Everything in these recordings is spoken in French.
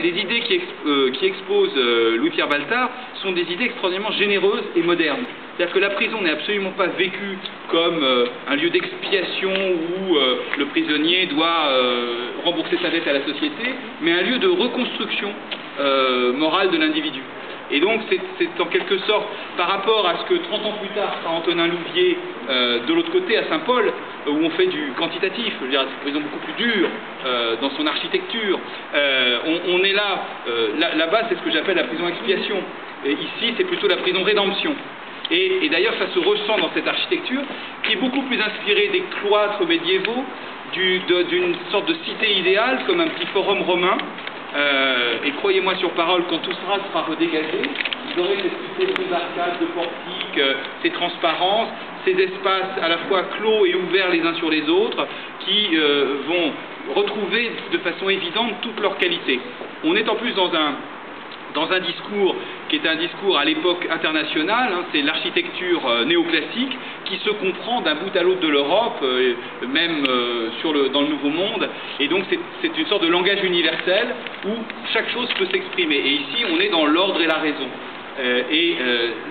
les idées qui exposent Louis-Pierre Baltard sont des idées extraordinairement généreuses et modernes. C'est-à-dire que la prison n'est absolument pas vécue comme un lieu d'expiation où le prisonnier doit rembourser sa dette à la société, mais un lieu de reconstruction morale de l'individu. Et donc c'est en quelque sorte, par rapport à ce que 30 ans plus tard sera Antonin Louviers de l'autre côté à Saint-Paul, où on fait du quantitatif, je veux dire, c'est une prison beaucoup plus dure dans son architecture. On est là-bas c'est ce que j'appelle la prison expiation. Et ici c'est plutôt la prison rédemption. Et d'ailleurs ça se ressent dans cette architecture qui est beaucoup plus inspirée des cloîtres médiévaux, d'une sorte de cité idéale comme un petit forum romain. Et croyez-moi sur parole, quand tout sera redégagé, vous aurez ces arcades de portiques, ces transparences, ces espaces à la fois clos et ouverts les uns sur les autres, qui vont retrouver de façon évidente toute leur qualité. On est en plus dans un discours qui est un discours à l'époque internationale, hein, c'est l'architecture néoclassique qui se comprend d'un bout à l'autre de l'Europe, même dans le Nouveau Monde, et donc c'est une sorte de langage universel où chaque chose peut s'exprimer. Et ici, on est dans l'ordre et la raison.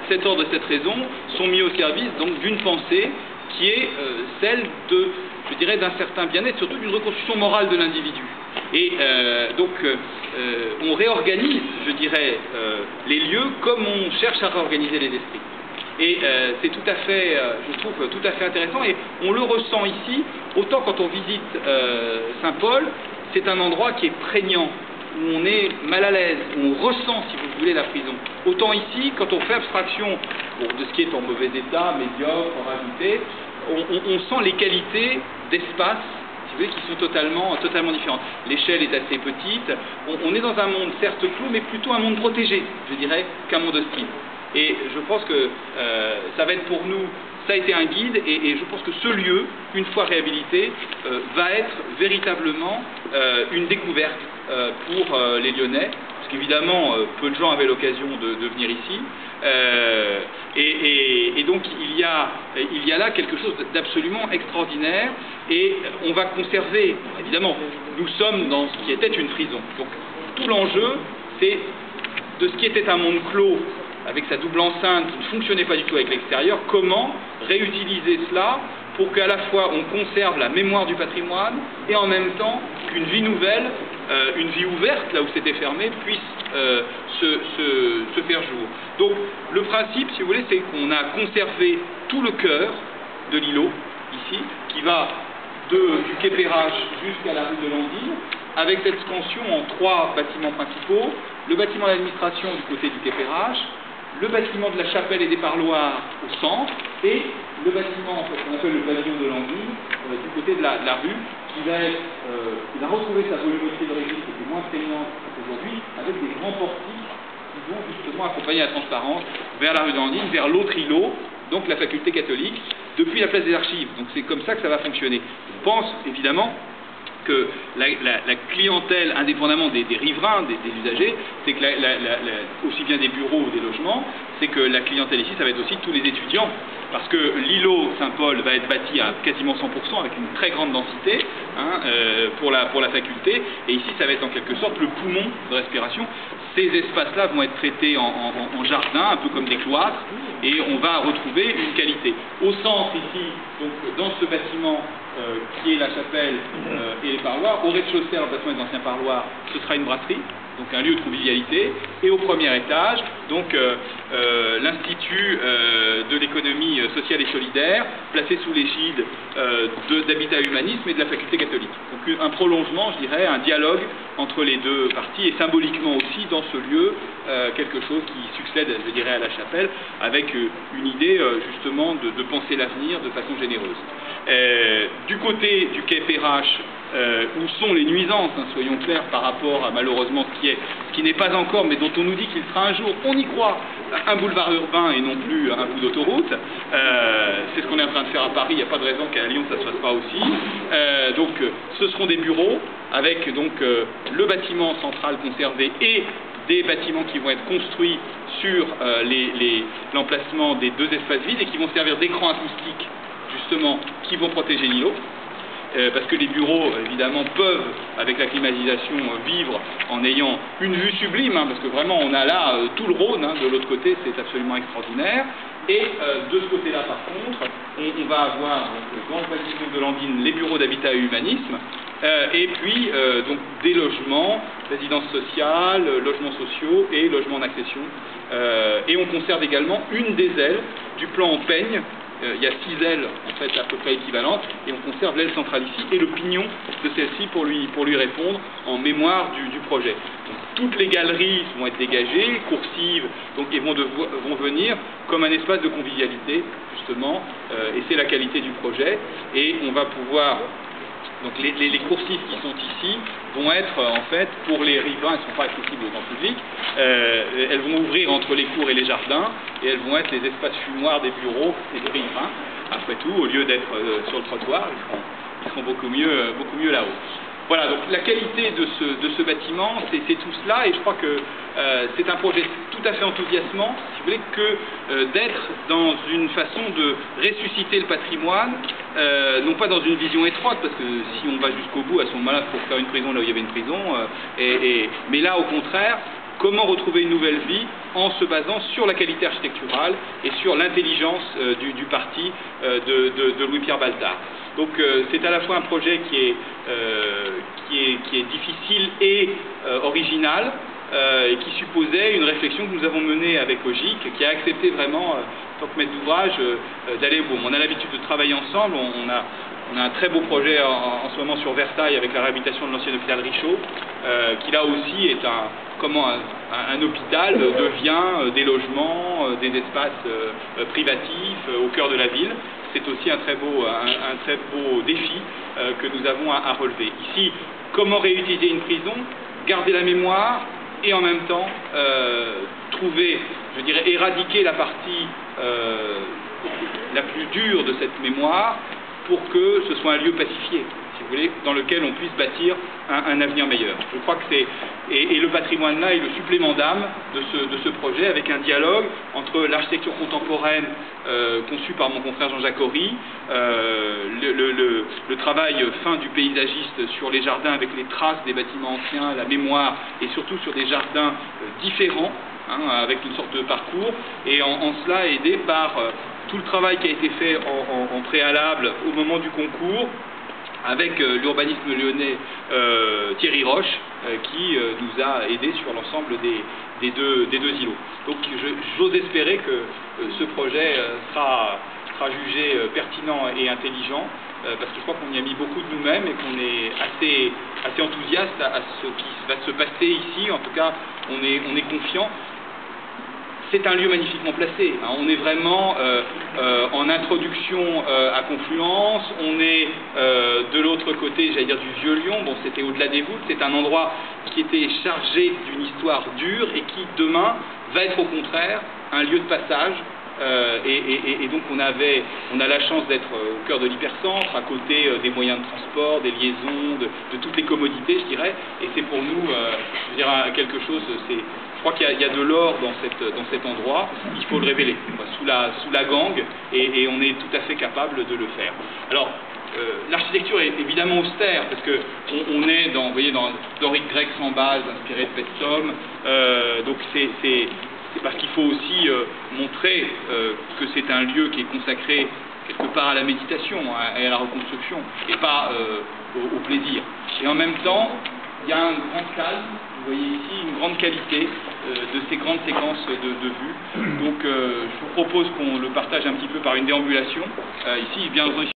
Cet ordre et cette raison sont mis au service donc d'une pensée qui est celle de, je dirais, d'un certain bien-être, surtout d'une reconstruction morale de l'individu. Et on réorganise, je dirais, les lieux comme on cherche à réorganiser les esprits. Et c'est tout à fait, je trouve, tout à fait intéressant. Et on le ressent ici, autant quand on visite Saint-Paul, c'est un endroit qui est prégnant, où on est mal à l'aise, où on ressent, si vous voulez, la prison. Autant ici, quand on fait abstraction de ce qui est en mauvais état, médiocre, rajouté, on sent les qualités d'espace, si vous voulez, qui sont totalement différentes. L'échelle est assez petite, on est dans un monde certes clos, mais plutôt un monde protégé, je dirais, qu'un monde hostile. Et je pense que ça va être pour nous, ça a été un guide, et je pense que ce lieu, une fois réhabilité, va être véritablement une découverte pour les Lyonnais, parce qu'évidemment, peu de gens avaient l'occasion de venir ici, et donc il y a là quelque chose d'absolument extraordinaire, et on va conserver, évidemment, nous sommes dans ce qui était une prison, donc tout l'enjeu, c'est de ce qui était un monde clos, avec sa double enceinte qui ne fonctionnait pas du tout avec l'extérieur, comment réutiliser cela pour qu'à la fois on conserve la mémoire du patrimoine et en même temps qu'une vie nouvelle, une vie ouverte, là où c'était fermé, puisse se faire jour. Donc le principe, si vous voulez, c'est qu'on a conservé tout le cœur de l'îlot, ici, qui va du quai Perrache jusqu'à la rue de Landine, avec cette scansion en 3 bâtiments principaux, le bâtiment d'administration du côté du quai Perrache, le bâtiment de la chapelle et des parloirs au centre, et le bâtiment qu'on appelle le pavillon de Landine, du côté de la rue, qui va retrouver sa volumétrie d'origine, qui était moins prégnante aujourd'hui, avec des grands portiques qui vont justement accompagner la transparence vers la rue de Landine, vers l'autre îlot, donc la faculté catholique, depuis la place des Archives. Donc c'est comme ça que ça va fonctionner. On pense évidemment que la clientèle, indépendamment des riverains, des usagers, c'est que aussi bien des bureaux ou des logements, c'est que la clientèle ici, ça va être aussi tous les étudiants, parce que l'îlot Saint-Paul va être bâti à quasiment 100%, avec une très grande densité, hein, pour la faculté, et ici ça va être en quelque sorte le poumon de respiration. Ces espaces-là vont être traités en jardin, un peu comme des cloîtres, et on va retrouver une qualité. Au centre ici, donc dans ce bâtiment qui est la chapelle et les parloirs, au rez-de-chaussée, remplacement des anciens parloirs, ce sera une brasserie, donc un lieu de convivialité, et au premier étage, donc l'Institut de l'économie sociale et solidaire, placé sous l'égide d'Habitat Humanisme et de la faculté catholique. Donc un prolongement, je dirais, un dialogue entre les deux parties, et symboliquement aussi dans ce lieu, quelque chose qui succède, je dirais, à la chapelle, avec une idée justement de penser l'avenir de façon généreuse. Du côté du quai Perrache, où sont les nuisances, hein, soyons clairs, par rapport à malheureusement ce qui n'est pas encore, mais dont on nous dit qu'il sera un jour, on y croit, un boulevard urbain et non plus un bout d'autoroute. C'est ce qu'on est en train de faire à Paris, il n'y a pas de raison qu'à Lyon ça ne se fasse pas aussi. Donc ce seront des bureaux avec donc le bâtiment central conservé et des bâtiments qui vont être construits sur l'emplacement des 2 espaces vides et qui vont servir d'écran acoustique justement, qui vont protéger l'îlot. parce que les bureaux, évidemment, peuvent, avec la climatisation, vivre en ayant une vue sublime, parce que vraiment, on a là tout le Rhône, de l'autre côté, c'est absolument extraordinaire. Et de ce côté-là, par contre, on va avoir donc, dans le pavillon de Landines les bureaux d'habitat et humanisme, et puis donc des logements, résidences sociales, logements sociaux et logements en accession. Et on conserve également une des ailes du plan en peigne. Il y a 6 ailes en fait à peu près équivalentes, et on conserve l'aile centrale ici et le pignon de celle-ci pour lui répondre en mémoire du projet. Donc, toutes les galeries vont être dégagées, coursives, donc et vont venir comme un espace de convivialité justement, et c'est la qualité du projet. Et on va pouvoir donc les coursives qui sont ici vont être en fait pour les riverains, elles ne sont pas accessibles au grand public, elles vont ouvrir entre les cours et les jardins et elles vont être les espaces fumoirs des bureaux et des riverains. Après tout, au lieu d'être sur le trottoir, ils seront beaucoup mieux là-haut. Voilà, donc la qualité de ce bâtiment, c'est tout cela, et je crois que c'est un projet tout à fait enthousiasmant, si vous voulez, que d'être dans une façon de ressusciter le patrimoine, non pas dans une vision étroite, parce que si on va jusqu'au bout, à ce moment-là, il faut faire une prison là où il y avait une prison, mais là, au contraire, comment retrouver une nouvelle vie en se basant sur la qualité architecturale et sur l'intelligence du parti de Louis-Pierre Baltard. Donc c'est à la fois un projet qui est difficile et original, et qui supposait une réflexion que nous avons menée avec OGIC, qui a accepté vraiment, en tant que maître d'ouvrage, d'aller au bout. On a l'habitude de travailler ensemble, on a un très beau projet en ce moment sur Versailles avec la réhabilitation de l'ancien hôpital Richaud, qui là aussi est un hôpital devient des logements, des espaces privatifs au cœur de la ville. C'est aussi un très beau défi que nous avons à relever. Ici, comment réutiliser une prison, garder la mémoire et en même temps trouver, je dirais, éradiquer la partie la plus dure de cette mémoire pour que ce soit un lieu pacifié, si vous voulez, dans lequel on puisse bâtir un avenir meilleur. Je crois que c'est... Et le patrimoine là est le supplément d'âme de ce projet, avec un dialogue entre l'architecture contemporaine conçue par mon confrère Jean-Jacques Horry, le travail fin du paysagiste sur les jardins avec les traces des bâtiments anciens, la mémoire, et surtout sur des jardins différents, avec une sorte de parcours, et en cela aidé par tout le travail qui a été fait en préalable au moment du concours, avec l'urbanisme lyonnais Thierry Roche, qui nous a aidés sur l'ensemble des deux îlots. Donc j'ose espérer que ce projet sera jugé pertinent et intelligent, parce que je crois qu'on y a mis beaucoup de nous-mêmes et qu'on est assez enthousiaste à ce qui va se passer ici. En tout cas, on est confiant. C'est un lieu magnifiquement placé. On est vraiment en introduction à Confluence. On est de l'autre côté, j'allais dire, du vieux Lyon. Bon, c'était au-delà des voûtes. C'est un endroit qui était chargé d'une histoire dure et qui, demain, va être au contraire un lieu de passage. Et donc on a la chance d'être au cœur de l'hypercentre, à côté des moyens de transport, des liaisons, de toutes les commodités, je dirais. Et c'est pour nous, je dirais, quelque chose. Je crois qu'il y a de l'or dans cet endroit. Il faut le révéler sous la gangue, et on est tout à fait capable de le faire. Alors, l'architecture est évidemment austère, parce que on est dans, vous voyez, dans dorique grec sans base, inspiré de Pestum. Donc c'est parce qu'il faut aussi montrer que c'est un lieu qui est consacré quelque part à la méditation et à la reconstruction, et pas au plaisir. Et en même temps, il y a un grand calme, vous voyez ici, une grande qualité de ces grandes séquences de vue. Donc je vous propose qu'on le partage un petit peu par une déambulation. Ici, bien entendu,